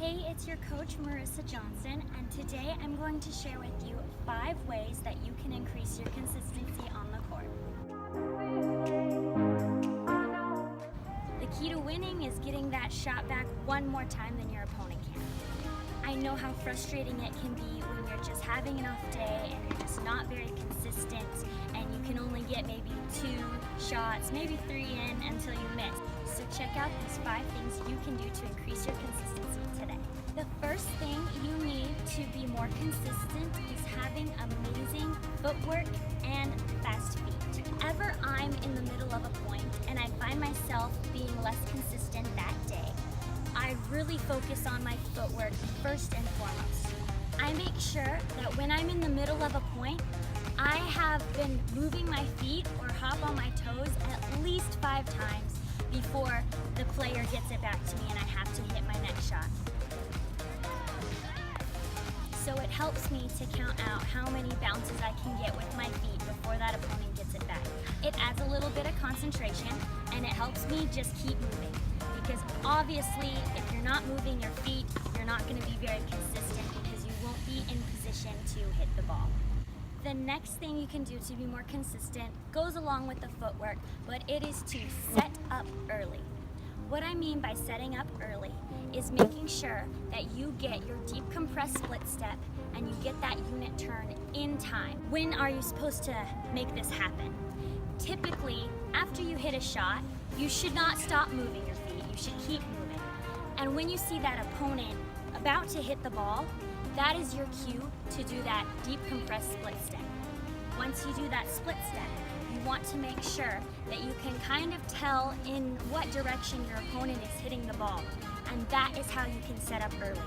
Hey, it's your coach Marissa Johnson, and today I'm going to share with you 5 ways that you can increase your consistency on the court. The key to winning is getting that shot back one more time than your opponent can. I know how frustrating it can be when you're just having an off day and you're just not very consistent and you can only get maybe 2 shots, maybe 3 in until you miss. So check out these 5 things you can do to increase your consistency today. The first thing you need to be more consistent is having amazing footwork and fast feet. Whenever I'm in the middle of a point and I find myself being less consistent that day, I really focus on my footwork first and foremost. I make sure that when I'm in the middle of a point, I have been moving my feet or hop on my toes at least 5 times before the player gets it back to me and I have to hit my next shot. So it helps me to count out how many bounces I can get with my feet before that opponent gets it back. It adds a little bit of concentration and it helps me just keep moving. Because obviously, if you're not moving your feet, you're not going to be very consistent because you won't be in position to hit the ball. The next thing you can do to be more consistent goes along with the footwork, but it is to set up early. What I mean by setting up early is making sure that you get your deep compressed split step and you get that unit turn in time. When are you supposed to make this happen? Typically, after you hit a shot, you should not stop moving your feet. You should keep moving. And when you see that opponent about to hit the ball, that is your cue to do that deep compressed split step. Once you do that split step, you want to make sure that you can kind of tell in what direction your opponent is hitting the ball. And that is how you can set up early.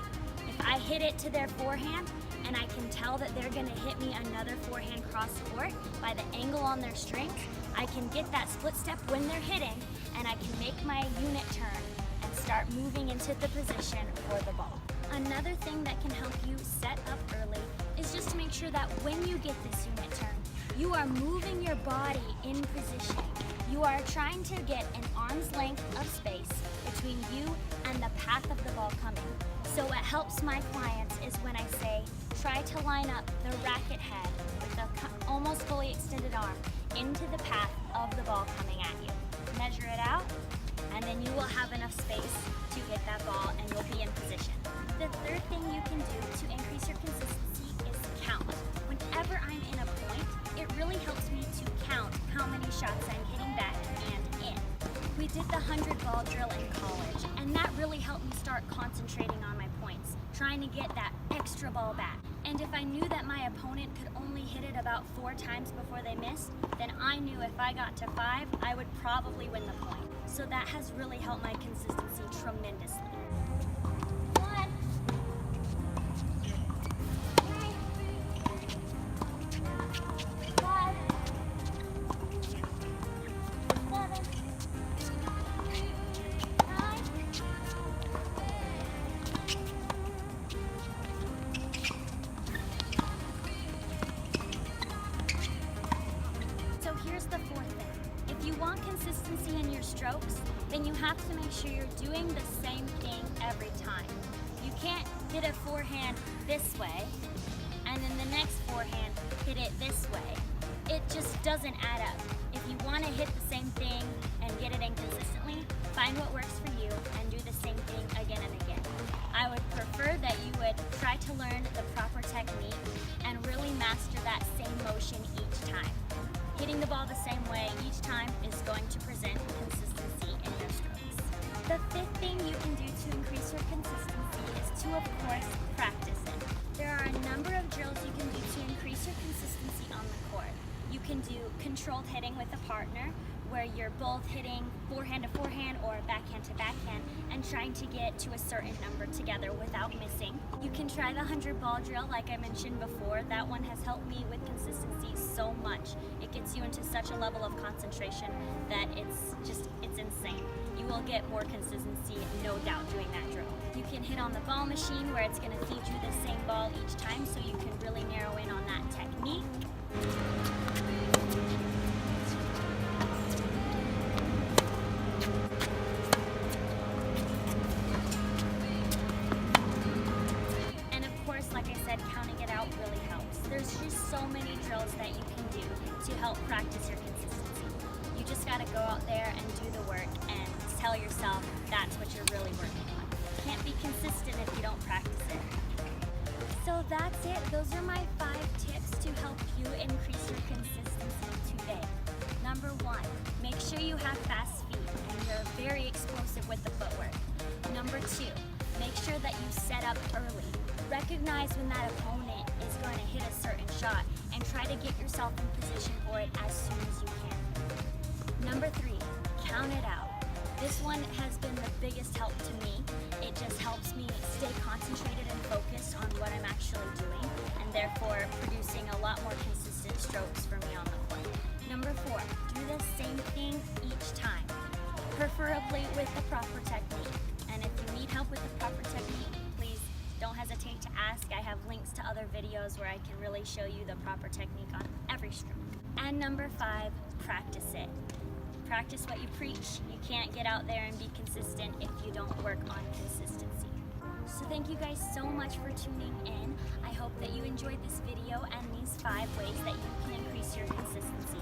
If I hit it to their forehand and I can tell that they're going to hit me another forehand cross court by the angle on their strings, I can get that split step when they're hitting and I can make my unit turn and start moving into the position for the ball. Another thing that can help you set up early is just to make sure that when you get this unit turn, you are moving your body in position. You are trying to get an arm's length of space between you and the path of the ball coming. So what helps my clients is when I say, try to line up the racket head with the almost fully extended arm into the path of the ball coming at you. Measure it out, and then you will have enough space to hit that ball and you'll be in position. The third thing you can do to increase your consistency is count. Whenever I'm in a point, it really helps me to count how many shots I'm hitting back and in. We did the 100 ball drill in college, and that really helped me start concentrating on my points, trying to get that extra ball back. And if I knew that my opponent could only hit it about 4 times before they missed, then I knew if I got to 5, I would probably win the point. So that has really helped my consistency tremendously. Here's the 4th thing. If you want consistency in your strokes, then you have to make sure you're doing the same thing every time. You can't hit a forehand this way, and then the next forehand hit it this way. It just doesn't add up. If you want to hit the same thing and get it in consistently, find what works for you and do the same thing again and again. I would prefer that you would try to learn the proper technique and really master that same motion each time. Hitting the ball the same way each time is going to present consistency in your strokes. The 5th thing you can do to increase your consistency is to, of course, practice it. There are a number of drills you can do to increase your consistency on the court. You can do controlled hitting with a partner, where you're both hitting forehand to forehand or backhand to backhand and trying to get to a certain number together without missing. You can try the 100 ball drill like I mentioned before. That one has helped me with consistency so much. It gets you into such a level of concentration that it's insane. You will get more consistency, no doubt, doing that drill. You can hit on the ball machine where it's going to feed you the same ball each time so you can really narrow in on that technique. that's it. Those are my 5 tips to help you increase your consistency today. Number 1, make sure you have fast feet and you're very explosive with the footwork. Number 2, make sure that you set up early. Recognize when that opponent is going to hit a certain shot and try to get yourself in position for it as soon as you can. Number 3, count it out. This one has been the biggest help to me. It just helps me stay concentrated and focused on what I'm actually doing, and therefore producing a lot more consistent strokes for me on the court. Number 4, do the same thing each time, preferably with the proper technique. And if you need help with the proper technique, please don't hesitate to ask. I have links to other videos where I can really show you the proper technique on every stroke. And number 5, practice it. Practice what you preach. You can't get out there and be consistent if you don't work on consistency. So thank you guys so much for tuning in. I hope that you enjoyed this video and these 5 ways that you can increase your consistency.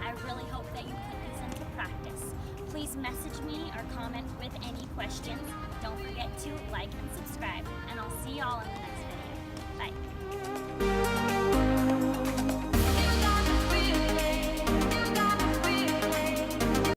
I really hope that you put these into practice. Please message me or comment with any questions. Don't forget to like and subscribe, and I'll see y'all in the next video. Bye.